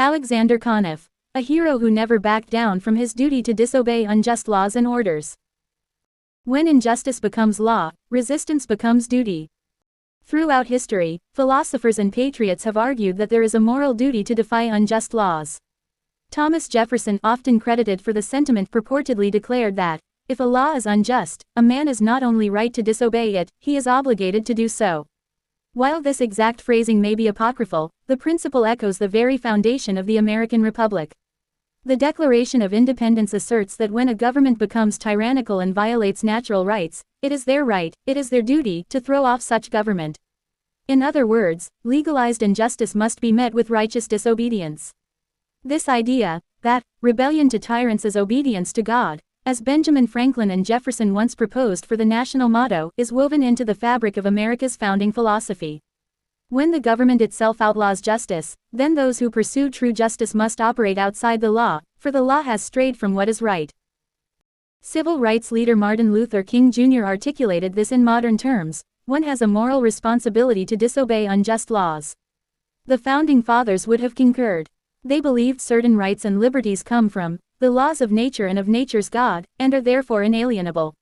Alexander Konnoff, a hero who never backed down from his duty to disobey unjust laws and orders. When injustice becomes law, resistance becomes duty. Throughout history, philosophers and patriots have argued that there is a moral duty to defy unjust laws. Thomas Jefferson, often credited for the sentiment, purportedly declared that, if a law is unjust, a man is not only right to disobey it, he is obligated to do so. While this exact phrasing may be apocryphal, the principle echoes the very foundation of the American Republic. The Declaration of Independence asserts that when a government becomes tyrannical and violates natural rights, it is their right, it is their duty, to throw off such government. In other words, legalized injustice must be met with righteous disobedience. This idea, that rebellion to tyrants is obedience to God, as Benjamin Franklin and Jefferson once proposed for the national motto, is woven into the fabric of America's founding philosophy. When the government itself outlaws justice, then those who pursue true justice must operate outside the law, for the law has strayed from what is right. Civil rights leader Martin Luther King Jr. articulated this in modern terms: one has a moral responsibility to disobey unjust laws. The Founding Fathers would have concurred. They believed certain rights and liberties come from the laws of nature and of nature's God, and are therefore inalienable.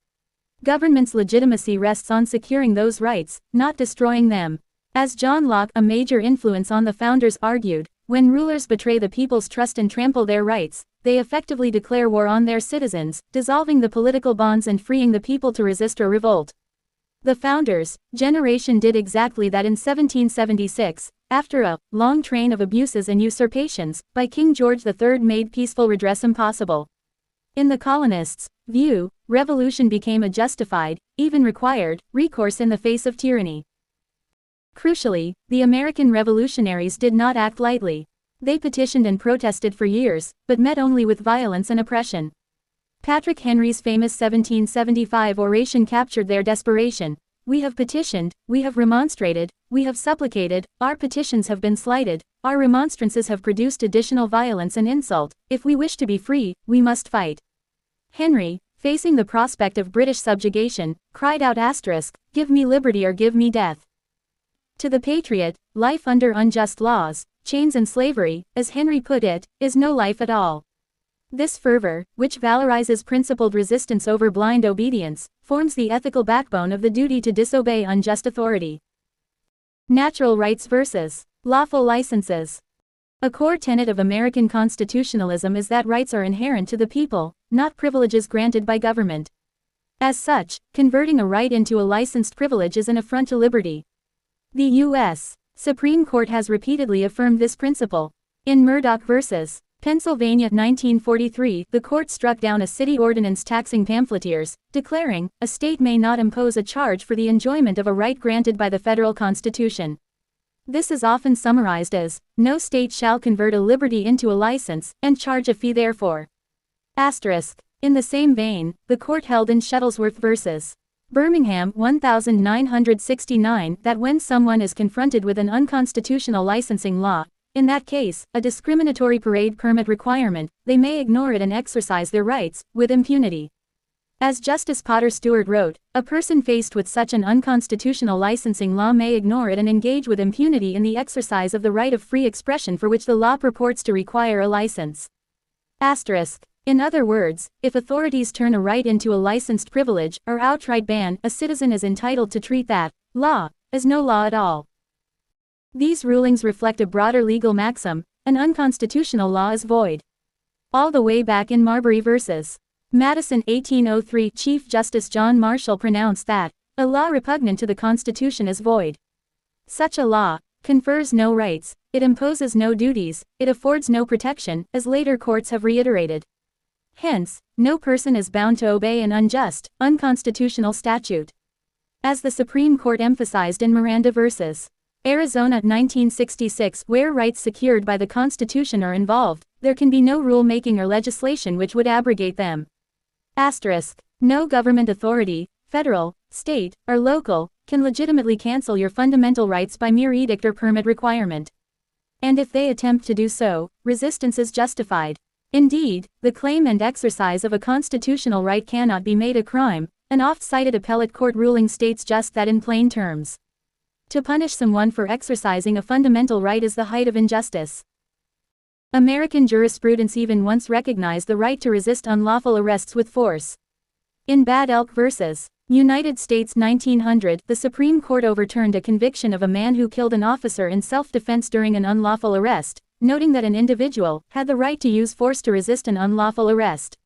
Government's legitimacy rests on securing those rights, not destroying them. As John Locke, a major influence on the founders, argued, when rulers betray the people's trust and trample their rights, they effectively declare war on their citizens, dissolving the political bonds and freeing the people to resist or revolt. The founders' generation did exactly that in 1776, after a long train of abuses and usurpations by King George III made peaceful redress impossible. In the colonists' view, revolution became a justified, even required, recourse in the face of tyranny. Crucially, the American revolutionaries did not act lightly. They petitioned and protested for years, but met only with violence and oppression. Patrick Henry's famous 1775 oration captured their desperation: "We have petitioned, we have remonstrated, we have supplicated, our petitions have been slighted, our remonstrances have produced additional violence and insult. If we wish to be free, we must fight." Henry, facing the prospect of British subjugation, cried out *, "Give me liberty or give me death." To the patriot, life under unjust laws, chains and slavery, as Henry put it, is no life at all. This fervor, which valorizes principled resistance over blind obedience, forms the ethical backbone of the duty to disobey unjust authority. Natural rights versus lawful licenses. A core tenet of American constitutionalism is that rights are inherent to the people, not privileges granted by government. As such, converting a right into a licensed privilege is an affront to liberty. The U.S. Supreme Court has repeatedly affirmed this principle. In Murdoch v. Pennsylvania 1943, the court struck down a city ordinance taxing pamphleteers, declaring, a state may not impose a charge for the enjoyment of a right granted by the federal Constitution. This is often summarized as, no state shall convert a liberty into a license, and charge a fee therefor. In the same vein, the court held in Shuttlesworth v. Birmingham 1969 that when someone is confronted with an unconstitutional licensing law, in that case, a discriminatory parade permit requirement, they may ignore it and exercise their rights, with impunity. As Justice Potter Stewart wrote, a person faced with such an unconstitutional licensing law may ignore it and engage with impunity in the exercise of the right of free expression for which the law purports to require a license. In other words, if authorities turn a right into a licensed privilege, or outright ban, a citizen is entitled to treat that law as no law at all. These rulings reflect a broader legal maxim: an unconstitutional law is void. All the way back in Marbury v. Madison 1803, Chief Justice John Marshall pronounced that a law repugnant to the Constitution is void. Such a law confers no rights, it imposes no duties, it affords no protection, as later courts have reiterated. Hence, no person is bound to obey an unjust, unconstitutional statute. As the Supreme Court emphasized in Miranda v. Arizona 1966, where rights secured by the Constitution are involved, there can be no rule-making or legislation which would abrogate them. No government authority, federal, state, or local, can legitimately cancel your fundamental rights by mere edict or permit requirement. And if they attempt to do so, resistance is justified. Indeed, the claim and exercise of a constitutional right cannot be made a crime. An oft-cited appellate court ruling states just that in plain terms. To punish someone for exercising a fundamental right is the height of injustice. American jurisprudence even once recognized the right to resist unlawful arrests with force. In Bad Elk v. United States 1900, the Supreme Court overturned a conviction of a man who killed an officer in self-defense during an unlawful arrest, noting that an individual had the right to use force to resist an unlawful arrest.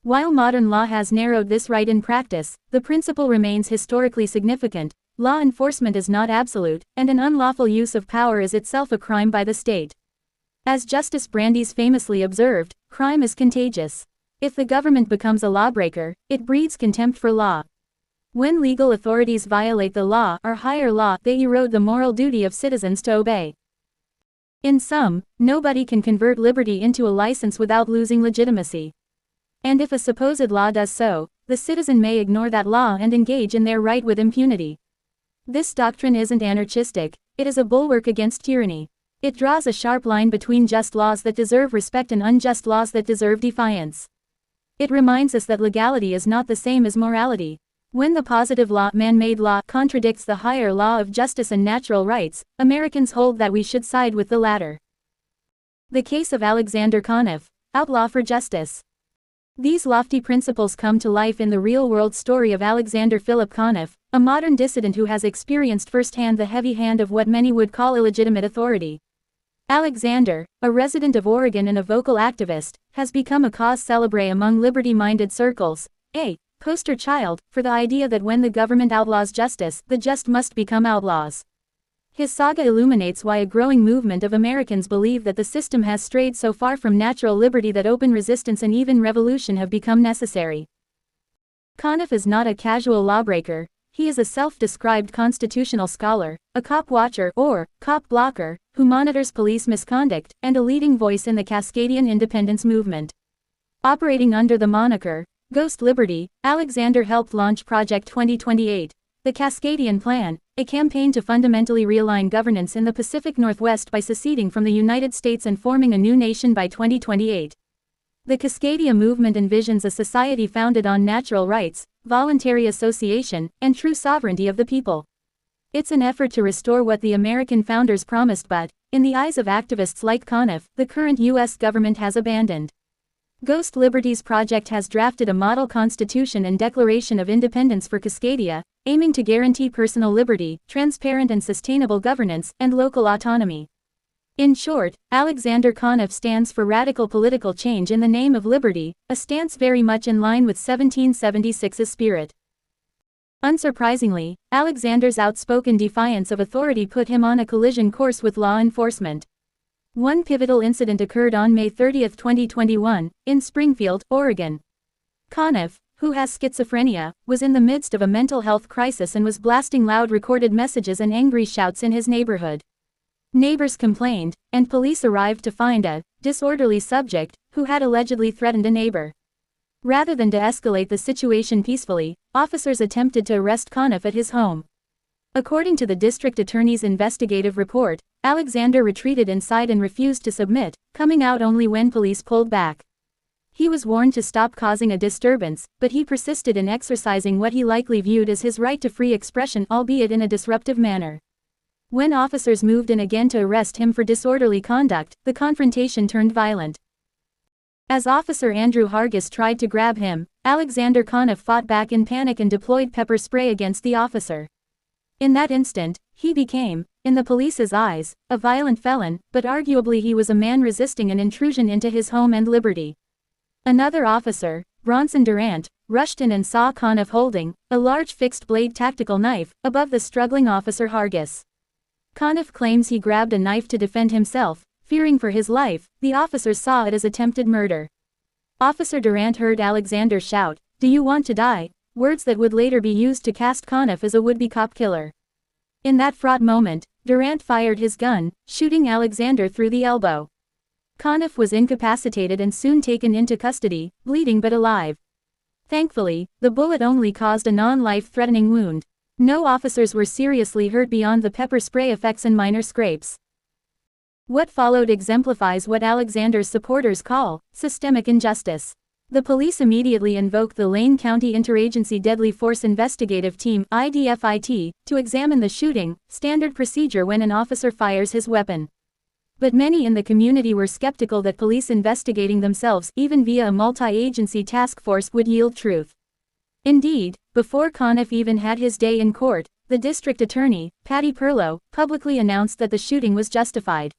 While modern law has narrowed this right in practice, the principle remains historically significant. Law enforcement is not absolute, and an unlawful use of power is itself a crime by the state. As Justice Brandeis famously observed, crime is contagious. If the government becomes a lawbreaker, it breeds contempt for law. When legal authorities violate the law or higher law, they erode the moral duty of citizens to obey. In sum, nobody can convert liberty into a license without losing legitimacy. And if a supposed law does so, the citizen may ignore that law and engage in their right with impunity. This doctrine isn't anarchistic, it is a bulwark against tyranny. It draws a sharp line between just laws that deserve respect and unjust laws that deserve defiance. It reminds us that legality is not the same as morality. When the positive law, man-made law, contradicts the higher law of justice and natural rights, Americans hold that we should side with the latter. The case of Alexander Konnoff, outlaw for justice. These lofty principles come to life in the real-world story of Alexander Philip Konnoff, a modern dissident who has experienced firsthand the heavy hand of what many would call illegitimate authority. Alexander, a resident of Oregon and a vocal activist, has become a cause célèbre among liberty-minded circles, a poster child for the idea that when the government outlaws justice, the just must become outlaws. His saga illuminates why a growing movement of Americans believe that the system has strayed so far from natural liberty that open resistance and even revolution have become necessary. Konnoff is not a casual lawbreaker. He is a self-described constitutional scholar, a cop watcher or cop blocker, who monitors police misconduct, and a leading voice in the Cascadian independence movement. Operating under the moniker Ghost Liberty, Alexander helped launch Project 2028, the Cascadian Plan, a campaign to fundamentally realign governance in the Pacific Northwest by seceding from the United States and forming a new nation by 2028. The Cascadia movement envisions a society founded on natural rights, voluntary association, and true sovereignty of the people. It's an effort to restore what the American founders promised but, in the eyes of activists like Konnoff, the current U.S. government has abandoned. Ghost Liberty's project has drafted a model constitution and declaration of independence for Cascadia, aiming to guarantee personal liberty, transparent and sustainable governance, and local autonomy. In short, Alexander Konnoff stands for radical political change in the name of liberty, a stance very much in line with 1776's spirit. Unsurprisingly, Alexander's outspoken defiance of authority put him on a collision course with law enforcement. One pivotal incident occurred on May 30, 2021, in Springfield, Oregon. Konnoff, who has schizophrenia, was in the midst of a mental health crisis and was blasting loud recorded messages and angry shouts in his neighborhood. Neighbors complained, and police arrived to find a disorderly subject who had allegedly threatened a neighbor. Rather than to escalate the situation peacefully, officers attempted to arrest Konnoff at his home. According to the district attorney's investigative report, Alexander retreated inside and refused to submit, coming out only when police pulled back. He was warned to stop causing a disturbance, but he persisted in exercising what he likely viewed as his right to free expression, albeit in a disruptive manner. When officers moved in again to arrest him for disorderly conduct, the confrontation turned violent. As Officer Andrew Hargis tried to grab him, Alexander Konnoff fought back in panic and deployed pepper spray against the officer. In that instant, he became, in the police's eyes, a violent felon, but arguably he was a man resisting an intrusion into his home and liberty. Another officer, Bronson Durant, rushed in and saw Konnoff holding a large fixed-blade tactical knife above the struggling Officer Hargis. Konnoff claims he grabbed a knife to defend himself. Fearing for his life, the officers saw it as attempted murder. Officer Durant heard Alexander shout, "Do you want to die?" words that would later be used to cast Konnoff as a would-be cop killer. In that fraught moment, Durant fired his gun, shooting Alexander through the elbow. Konnoff was incapacitated and soon taken into custody, bleeding but alive. Thankfully, the bullet only caused a non-life-threatening wound. No officers were seriously hurt beyond the pepper spray effects and minor scrapes. What followed exemplifies what Alexander's supporters call systemic injustice. The police immediately invoked the Lane County Interagency Deadly Force Investigative Team (IDFIT) to examine the shooting, standard procedure when an officer fires his weapon. But many in the community were skeptical that police investigating themselves, even via a multi-agency task force, would yield truth. Indeed, before Konnoff even had his day in court, the district attorney, Patty Perlow, publicly announced that the shooting was justified.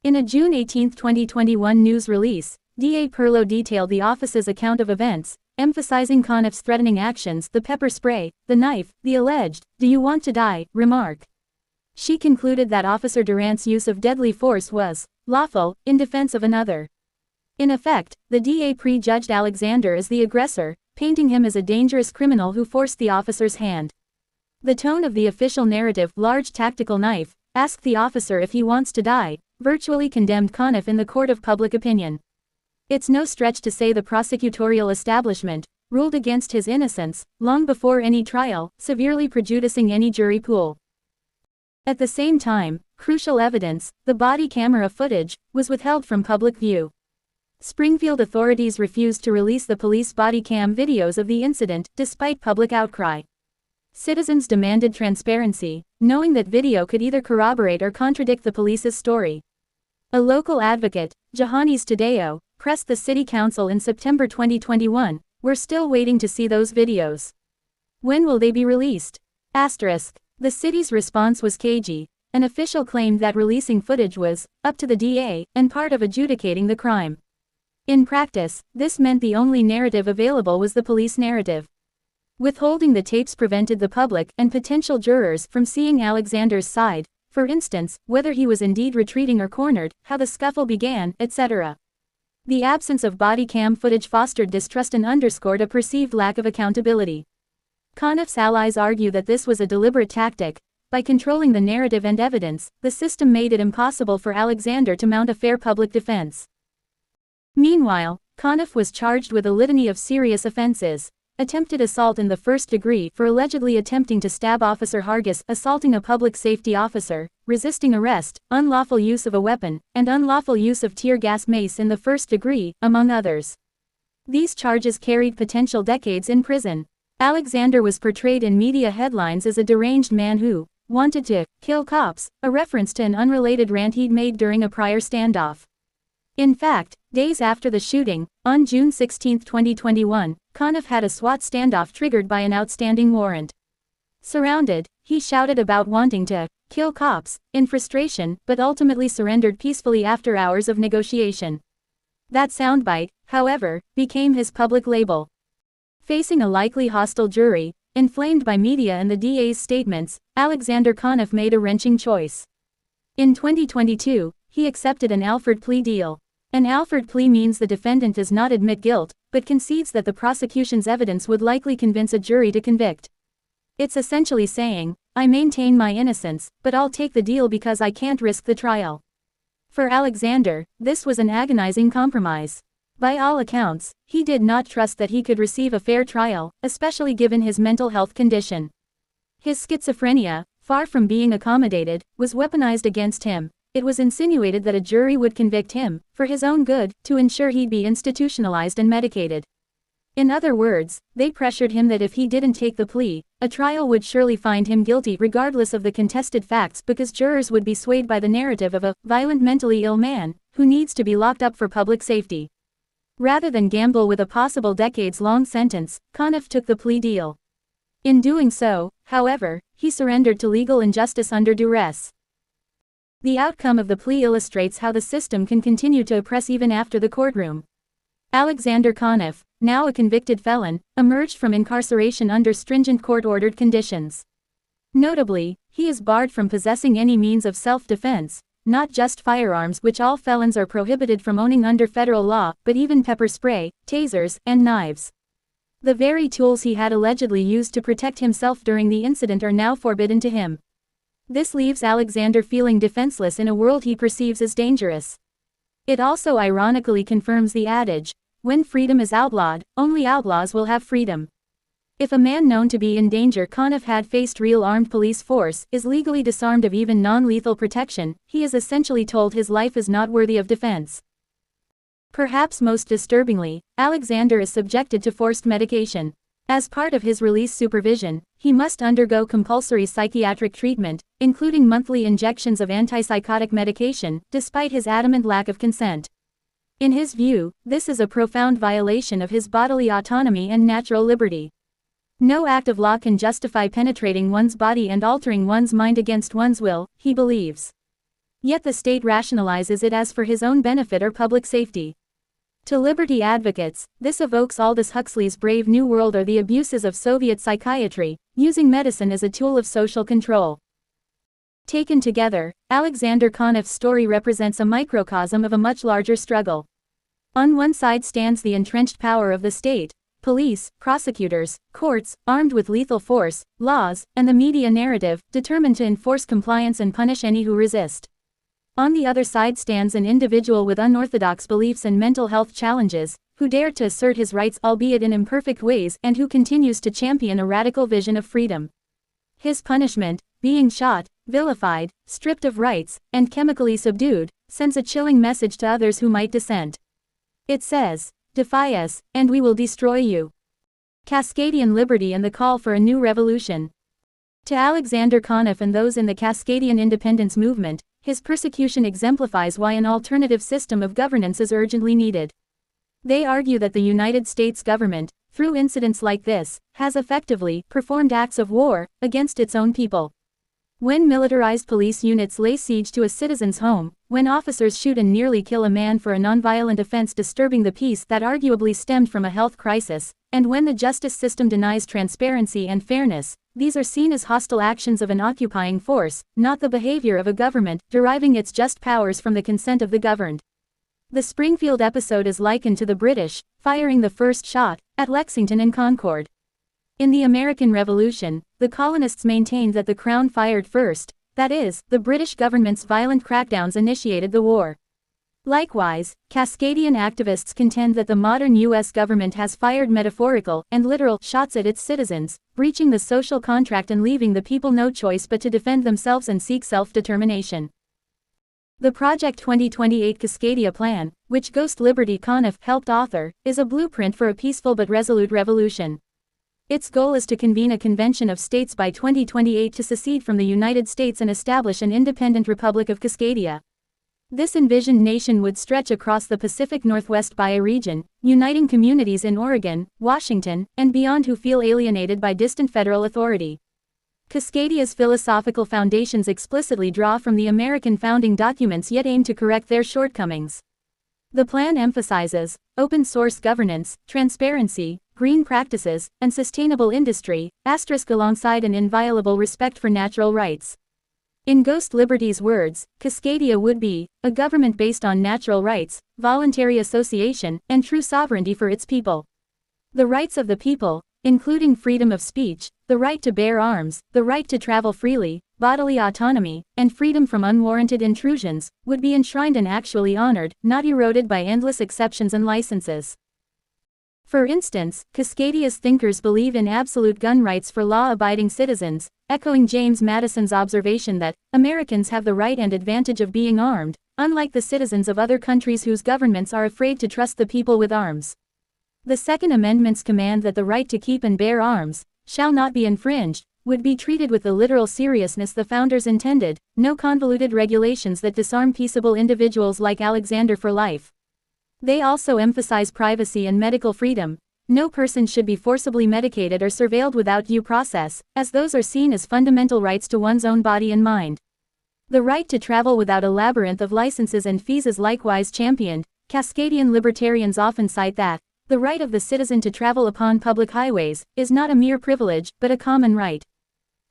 In a June 18, 2021 news release, DA Perlow detailed the office's account of events, emphasizing Konnoff's threatening actions, the pepper spray, the knife, the alleged, "Do you want to die?" remark. She concluded that Officer Durant's use of deadly force was lawful, in defense of another. In effect, the DA prejudged Alexander as the aggressor, painting him as a dangerous criminal who forced the officer's hand. The tone of the official narrative, "large tactical knife, ask the officer if he wants to die," virtually condemned Konnoff in the court of public opinion. It's no stretch to say the prosecutorial establishment ruled against his innocence long before any trial, severely prejudicing any jury pool. At the same time, crucial evidence, the body camera footage, was withheld from public view. Springfield authorities refused to release the police body cam videos of the incident, despite public outcry. Citizens demanded transparency, knowing that video could either corroborate or contradict the police's story. A local advocate, Johannes Tadeo, pressed the city council in September 2021, "We're still waiting to see those videos. When will they be released?" The city's response was cagey. An official claimed that releasing footage was up to the DA and part of adjudicating the crime. In practice, this meant the only narrative available was the police narrative. Withholding the tapes prevented the public and potential jurors from seeing Alexander's side, for instance, whether he was indeed retreating or cornered, how the scuffle began, etc. The absence of body cam footage fostered distrust and underscored a perceived lack of accountability. Konnoff's allies argue that this was a deliberate tactic. By controlling the narrative and evidence, the system made it impossible for Alexander to mount a fair public defense. Meanwhile, Konnoff was charged with a litany of serious offenses: attempted assault in the first degree for allegedly attempting to stab Officer Hargis, assaulting a public safety officer, resisting arrest, unlawful use of a weapon, and unlawful use of tear gas mace in the first degree, among others. These charges carried potential decades in prison. Alexander was portrayed in media headlines as a deranged man who wanted to kill cops, a reference to an unrelated rant he'd made during a prior standoff. In fact, days after the shooting, on June 16, 2021, Konnoff had a SWAT standoff triggered by an outstanding warrant. Surrounded, he shouted about wanting to kill cops, in frustration, but ultimately surrendered peacefully after hours of negotiation. That soundbite, however, became his public label. Facing a likely hostile jury, inflamed by media and the DA's statements, Alexander Konnoff made a wrenching choice. In 2022, he accepted an Alford plea deal. An Alford plea means the defendant does not admit guilt, but concedes that the prosecution's evidence would likely convince a jury to convict. It's essentially saying, "I maintain my innocence, but I'll take the deal because I can't risk the trial." For Alexander, this was an agonizing compromise. By all accounts, he did not trust that he could receive a fair trial, especially given his mental health condition. His schizophrenia, far from being accommodated, was weaponized against him. It was insinuated that a jury would convict him, for his own good, to ensure he'd be institutionalized and medicated. In other words, they pressured him that if he didn't take the plea, a trial would surely find him guilty regardless of the contested facts, because jurors would be swayed by the narrative of a violent mentally ill man who needs to be locked up for public safety. Rather than gamble with a possible decades-long sentence, Konnoff took the plea deal. In doing so, however, he surrendered to legal injustice under duress. The outcome of the plea illustrates how the system can continue to oppress even after the courtroom. Alexander Konnoff, now a convicted felon, emerged from incarceration under stringent court-ordered conditions. Notably, he is barred from possessing any means of self-defense, not just firearms, which all felons are prohibited from owning under federal law, but even pepper spray, tasers, and knives. The very tools he had allegedly used to protect himself during the incident are now forbidden to him. This leaves Alexander feeling defenseless in a world he perceives as dangerous. It also ironically confirms the adage, "When freedom is outlawed, only outlaws will have freedom." If a man known to be in danger Konnoff had faced real armed police force, is legally disarmed of even non-lethal protection, he is essentially told his life is not worthy of defense. Perhaps most disturbingly, Alexander is subjected to forced medication. As part of his release supervision, he must undergo compulsory psychiatric treatment, including monthly injections of antipsychotic medication, despite his adamant lack of consent. In his view, this is a profound violation of his bodily autonomy and natural liberty. No act of law can justify penetrating one's body and altering one's mind against one's will, he believes. Yet the state rationalizes it as for his own benefit or public safety. To liberty advocates, this evokes Aldous Huxley's Brave New World or the abuses of Soviet psychiatry, using medicine as a tool of social control. Taken together, Alexander Konnoff's story represents a microcosm of a much larger struggle. On one side stands the entrenched power of the state, police, prosecutors, courts, armed with lethal force, laws, and the media narrative, determined to enforce compliance and punish any who resist. On the other side stands an individual with unorthodox beliefs and mental health challenges, who dared to assert his rights albeit in imperfect ways and who continues to champion a radical vision of freedom. His punishment, being shot, vilified, stripped of rights, and chemically subdued, sends a chilling message to others who might dissent. It says, "Defy us, and we will destroy you." Cascadian liberty and the call for a new revolution. To Alexander Konnoff and those in the Cascadian independence movement, his persecution exemplifies why an alternative system of governance is urgently needed. They argue that the United States government, through incidents like this, has effectively performed acts of war against its own people. When militarized police units lay siege to a citizen's home, when officers shoot and nearly kill a man for a nonviolent offense disturbing the peace that arguably stemmed from a health crisis, and when the justice system denies transparency and fairness, these are seen as hostile actions of an occupying force, not the behavior of a government deriving its just powers from the consent of the governed. The Springfield episode is likened to the British firing the first shot at Lexington and Concord. In the American Revolution, the colonists maintained that the Crown fired first, that is, the British government's violent crackdowns initiated the war. Likewise, Cascadian activists contend that the modern U.S. government has fired metaphorical and literal shots at its citizens, breaching the social contract and leaving the people no choice but to defend themselves and seek self-determination. The Project 2028 Cascadia Plan, which Ghost Liberty Konnoff helped author, is a blueprint for a peaceful but resolute revolution. Its goal is to convene a convention of states by 2028 to secede from the United States and establish an independent Republic of Cascadia. This envisioned nation would stretch across the Pacific Northwest bioregion, uniting communities in Oregon, Washington, and beyond who feel alienated by distant federal authority. Cascadia's philosophical foundations explicitly draw from the American founding documents yet aim to correct their shortcomings. The plan emphasizes open-source governance, transparency, green practices, and sustainable industry, alongside an inviolable respect for natural rights. In Ghost Liberty's words, Cascadia would be a government based on natural rights, voluntary association, and true sovereignty for its people. The rights of the people, including freedom of speech, the right to bear arms, the right to travel freely, bodily autonomy, and freedom from unwarranted intrusions, would be enshrined and actually honored, not eroded by endless exceptions and licenses. For instance, Cascadia's thinkers believe in absolute gun rights for law-abiding citizens, echoing James Madison's observation that Americans have the right and advantage of being armed, unlike the citizens of other countries whose governments are afraid to trust the people with arms. The Second Amendment's command that the right to keep and bear arms shall not be infringed would be treated with the literal seriousness the founders intended, no convoluted regulations that disarm peaceable individuals like Alexander for life. They also emphasize privacy and medical freedom. No person should be forcibly medicated or surveilled without due process, as those are seen as fundamental rights to one's own body and mind. The right to travel without a labyrinth of licenses and fees is likewise championed. Cascadian libertarians often cite that the right of the citizen to travel upon public highways is not a mere privilege, but a common right.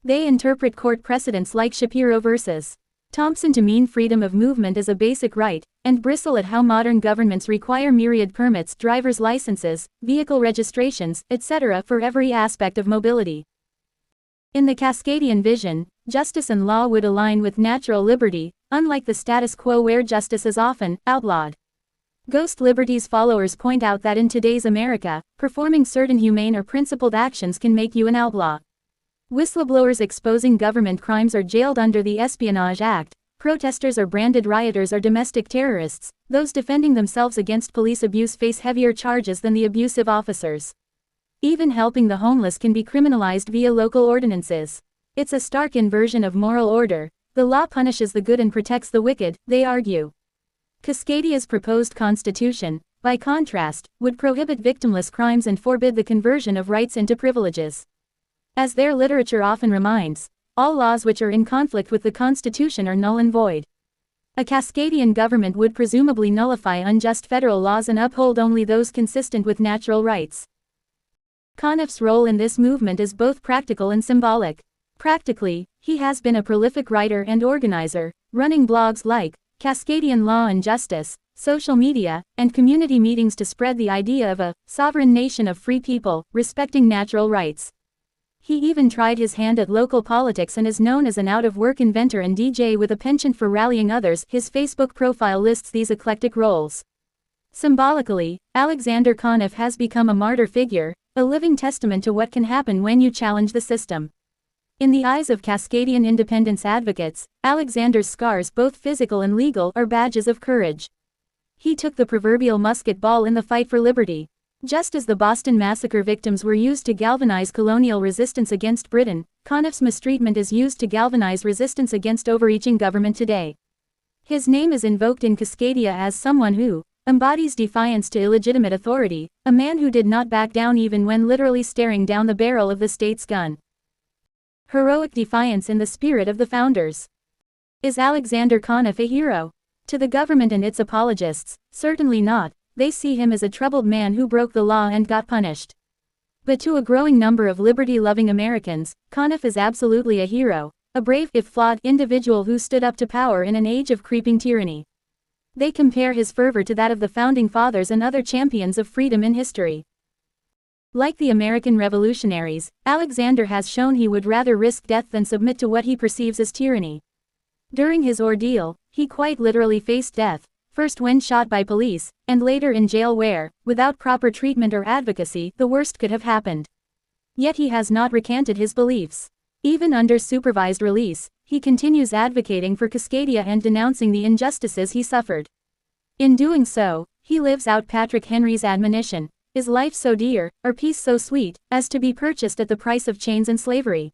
They interpret court precedents like Shapiro vs. Thompson to mean freedom of movement as a basic right, and bristle at how modern governments require myriad permits, driver's licenses, vehicle registrations, etc. for every aspect of mobility. In the Cascadian vision, justice and law would align with natural liberty, unlike the status quo where justice is often outlawed. Ghost Liberty's followers point out that in today's America, performing certain humane or principled actions can make you an outlaw. Whistleblowers exposing government crimes are jailed under the Espionage Act, protesters are branded rioters or domestic terrorists, those defending themselves against police abuse face heavier charges than the abusive officers. Even helping the homeless can be criminalized via local ordinances. It's a stark inversion of moral order. The law punishes the good and protects the wicked, they argue. Cascadia's proposed constitution, by contrast, would prohibit victimless crimes and forbid the conversion of rights into privileges. As their literature often reminds, all laws which are in conflict with the Constitution are null and void. A Cascadian government would presumably nullify unjust federal laws and uphold only those consistent with natural rights. Konnoff's role in this movement is both practical and symbolic. Practically, he has been a prolific writer and organizer, running blogs like Cascadian Law and Justice, social media, and community meetings to spread the idea of a sovereign nation of free people, respecting natural rights. He even tried his hand at local politics and is known as an out-of-work inventor and DJ with a penchant for rallying others. His Facebook profile lists these eclectic roles. Symbolically, Alexander Konnoff has become a martyr figure, a living testament to what can happen when you challenge the system. In the eyes of Cascadian independence advocates, Alexander's scars, both physical and legal, are badges of courage. He took the proverbial musket ball in the fight for liberty. Just as the Boston Massacre victims were used to galvanize colonial resistance against Britain, Konnoff's mistreatment is used to galvanize resistance against overreaching government today. His name is invoked in Cascadia as someone who embodies defiance to illegitimate authority, a man who did not back down even when literally staring down the barrel of the state's gun. Heroic defiance in the spirit of the founders. Is Alexander Konnoff a hero? To the government and its apologists, certainly not. They see him as a troubled man who broke the law and got punished. But to a growing number of liberty-loving Americans, Konnoff is absolutely a hero, a brave, if flawed, individual who stood up to power in an age of creeping tyranny. They compare his fervor to that of the Founding Fathers and other champions of freedom in history. Like the American revolutionaries, Alexander has shown he would rather risk death than submit to what he perceives as tyranny. During his ordeal, he quite literally faced death. First when shot by police, and later in jail where, without proper treatment or advocacy, the worst could have happened. Yet he has not recanted his beliefs. Even under supervised release, he continues advocating for Cascadia and denouncing the injustices he suffered. In doing so, he lives out Patrick Henry's admonition, "Is life so dear, or peace so sweet, as to be purchased at the price of chains and slavery?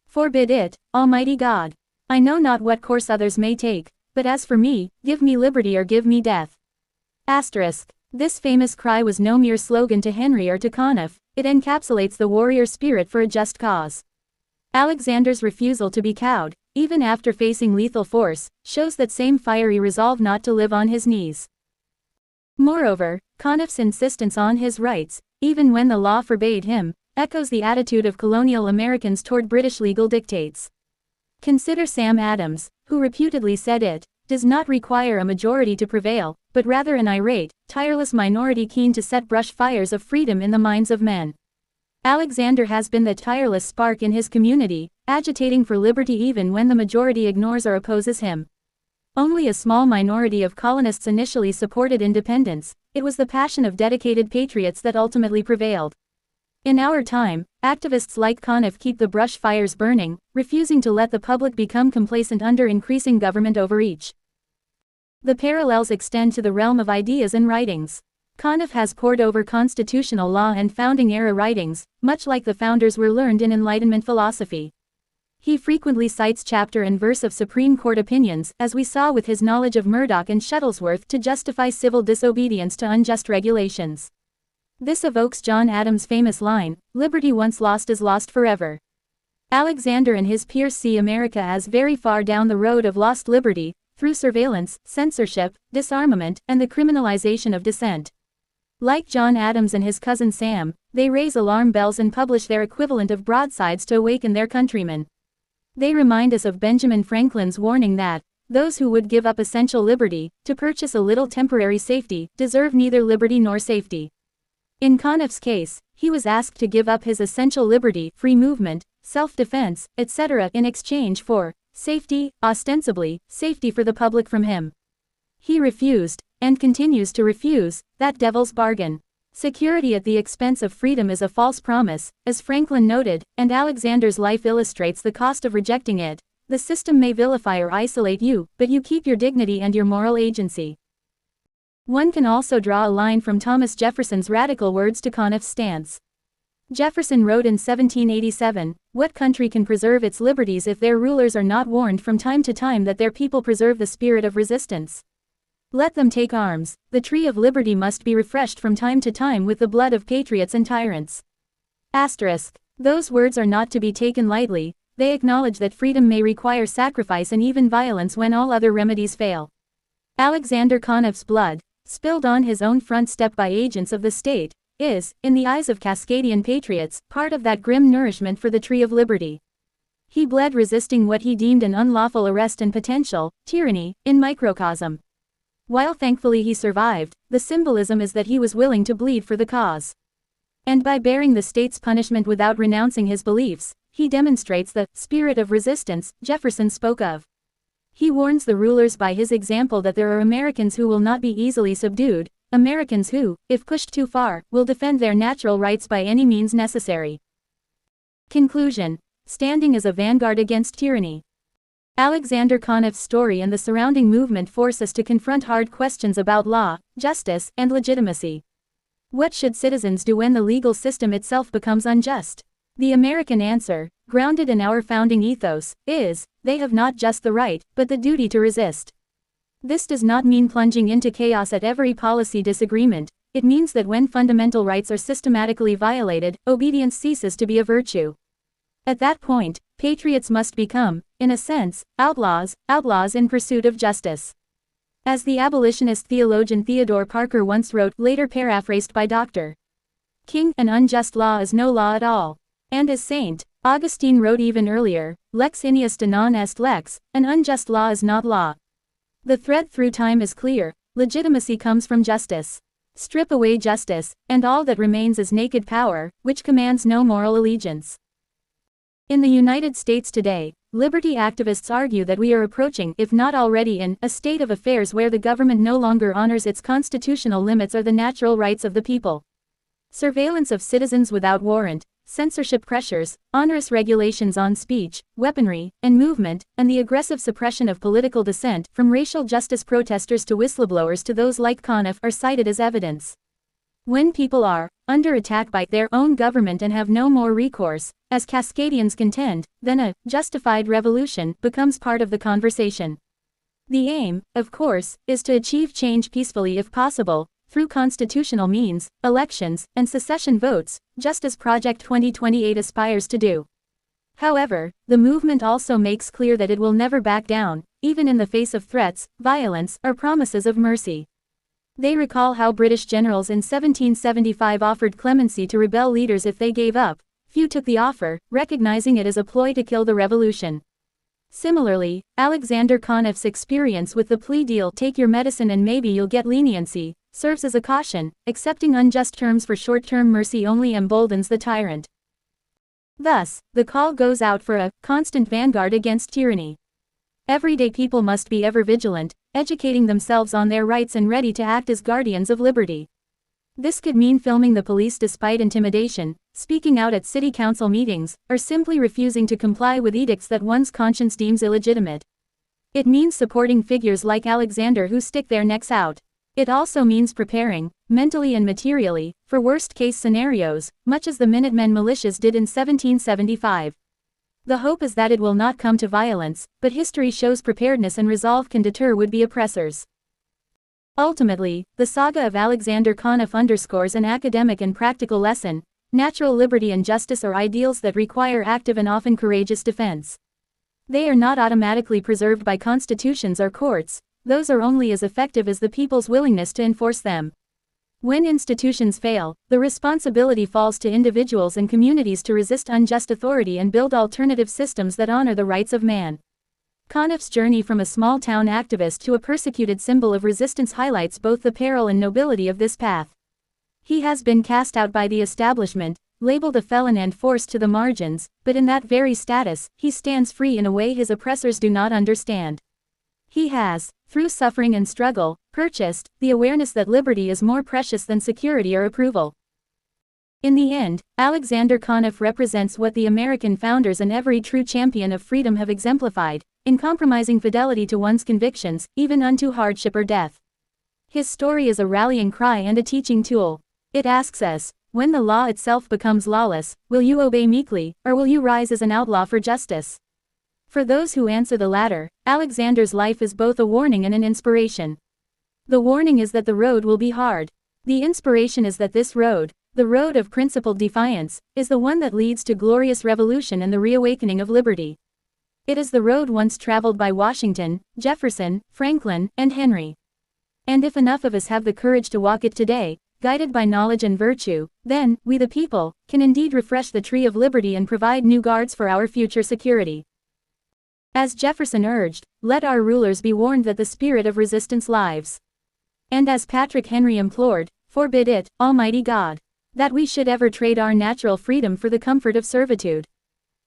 Forbid it, Almighty God. I know not what course others may take, but as for me, give me liberty or give me death." This famous cry was no mere slogan to Henry or to Konnoff, it encapsulates the warrior spirit for a just cause. Alexander's refusal to be cowed, even after facing lethal force, shows that same fiery resolve not to live on his knees. Moreover, Konnoff's insistence on his rights, even when the law forbade him, echoes the attitude of colonial Americans toward British legal dictates. Consider Sam Adams, who reputedly said it does not require a majority to prevail, but rather an irate, tireless minority keen to set brush fires of freedom in the minds of men. Alexander has been the tireless spark in his community, agitating for liberty even when the majority ignores or opposes him. Only a small minority of colonists initially supported independence. It was the passion of dedicated patriots that ultimately prevailed. In our time, activists like Konnoff keep the brush fires burning, refusing to let the public become complacent under increasing government overreach. The parallels extend to the realm of ideas and writings. Konnoff has pored over constitutional law and founding-era writings, much like the founders were learned in Enlightenment philosophy. He frequently cites chapter and verse of Supreme Court opinions, as we saw with his knowledge of Murdoch and Shuttlesworth, to justify civil disobedience to unjust regulations. This evokes John Adams' famous line, "Liberty once lost is lost forever." Alexander and his peers see America as very far down the road of lost liberty, through surveillance, censorship, disarmament, and the criminalization of dissent. Like John Adams and his cousin Sam, they raise alarm bells and publish their equivalent of broadsides to awaken their countrymen. They remind us of Benjamin Franklin's warning that those who would give up essential liberty to purchase a little temporary safety deserve neither liberty nor safety. In Konnoff's case, he was asked to give up his essential liberty, free movement, self-defense, etc. in exchange for safety, ostensibly, safety for the public from him. He refused, and continues to refuse, that devil's bargain. Security at the expense of freedom is a false promise, as Franklin noted, and Alexander's life illustrates the cost of rejecting it. The system may vilify or isolate you, but you keep your dignity and your moral agency. One can also draw a line from Thomas Jefferson's radical words to Konnoff's stance. Jefferson wrote in 1787, "What country can preserve its liberties if their rulers are not warned from time to time that their people preserve the spirit of resistance? Let them take arms, the tree of liberty must be refreshed from time to time with the blood of patriots and tyrants." Those words are not to be taken lightly. They acknowledge that freedom may require sacrifice and even violence when all other remedies fail. Alexander Konnoff's blood, spilled on his own front step by agents of the state, is, in the eyes of Cascadian patriots, part of that grim nourishment for the tree of liberty. He bled resisting what he deemed an unlawful arrest and potential tyranny in microcosm. While thankfully he survived, the symbolism is that he was willing to bleed for the cause. And by bearing the state's punishment without renouncing his beliefs, he demonstrates the spirit of resistance Jefferson spoke of. He warns the rulers by his example that there are Americans who will not be easily subdued, Americans who, if pushed too far, will defend their natural rights by any means necessary. Conclusion: standing as a vanguard against tyranny. Alexander Konnoff's story and the surrounding movement force us to confront hard questions about law, justice, and legitimacy. What should citizens do when the legal system itself becomes unjust? The American answer, grounded in our founding ethos, is, they have not just the right, but the duty to resist. This does not mean plunging into chaos at every policy disagreement. It means that when fundamental rights are systematically violated, obedience ceases to be a virtue. At that point, patriots must become, in a sense, outlaws in pursuit of justice. As the abolitionist theologian Theodore Parker once wrote, later paraphrased by Dr. King, an unjust law is no law at all. And as St. Augustine wrote even earlier, lex injusta non est lex, an unjust law is not law. The thread through time is clear: legitimacy comes from justice. Strip away justice, and all that remains is naked power, which commands no moral allegiance. In the United States today, liberty activists argue that we are approaching, if not already in, a state of affairs where the government no longer honors its constitutional limits or the natural rights of the people. Surveillance of citizens without warrant, censorship pressures, onerous regulations on speech, weaponry, and movement, and the aggressive suppression of political dissent, from racial justice protesters to whistleblowers to those like Konnoff, are cited as evidence. When people are under attack by their own government and have no more recourse, as Cascadians contend, then a justified revolution becomes part of the conversation. The aim, of course, is to achieve change peacefully if possible, through constitutional means, elections, and secession votes, just as Project 2028 aspires to do. However, the movement also makes clear that it will never back down, even in the face of threats, violence, or promises of mercy. They recall how British generals in 1775 offered clemency to rebel leaders if they gave up. Few took the offer, recognizing it as a ploy to kill the revolution. Similarly, Alexander Konnoff's experience with the plea deal, take your medicine and maybe you'll get leniency, serves as a caution. Accepting unjust terms for short-term mercy only emboldens the tyrant. Thus, the call goes out for a constant vanguard against tyranny. Everyday people must be ever vigilant, educating themselves on their rights and ready to act as guardians of liberty. This could mean filming the police despite intimidation, speaking out at city council meetings, or simply refusing to comply with edicts that one's conscience deems illegitimate. It means supporting figures like Alexander who stick their necks out. It also means preparing, mentally and materially, for worst-case scenarios, much as the Minutemen militias did in 1775. The hope is that it will not come to violence, but history shows preparedness and resolve can deter would-be oppressors. Ultimately, the saga of Alexander Konnoff underscores an academic and practical lesson: natural liberty and justice are ideals that require active and often courageous defense. They are not automatically preserved by constitutions or courts, those are only as effective as the people's willingness to enforce them. When institutions fail, the responsibility falls to individuals and communities to resist unjust authority and build alternative systems that honor the rights of man. Konnoff's journey from a small-town activist to a persecuted symbol of resistance highlights both the peril and nobility of this path. He has been cast out by the establishment, labeled a felon and forced to the margins, but in that very status, he stands free in a way his oppressors do not understand. He has, through suffering and struggle, purchased the awareness that liberty is more precious than security or approval. In the end, Alexander Konnoff represents what the American founders and every true champion of freedom have exemplified: uncompromising fidelity to one's convictions, even unto hardship or death. His story is a rallying cry and a teaching tool. It asks us, When the law itself becomes lawless, will you obey meekly, or will you rise as an outlaw for justice? For those who answer the latter, Alexander's life is both a warning and an inspiration. The warning is that the road will be hard. The inspiration is that this road, the road of principled defiance, is the one that leads to glorious revolution and the reawakening of liberty. It is the road once traveled by Washington, Jefferson, Franklin, and Henry. And if enough of us have the courage to walk it today, guided by knowledge and virtue, then, we the people, can indeed refresh the tree of liberty and provide new guards for our future security. As Jefferson urged, let our rulers be warned that the spirit of resistance lives. And as Patrick Henry implored, forbid it, Almighty God, that we should ever trade our natural freedom for the comfort of servitude.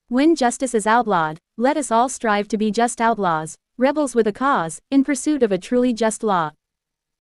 When justice is outlawed, let us all strive to be just outlaws, rebels with a cause, in pursuit of a truly just law.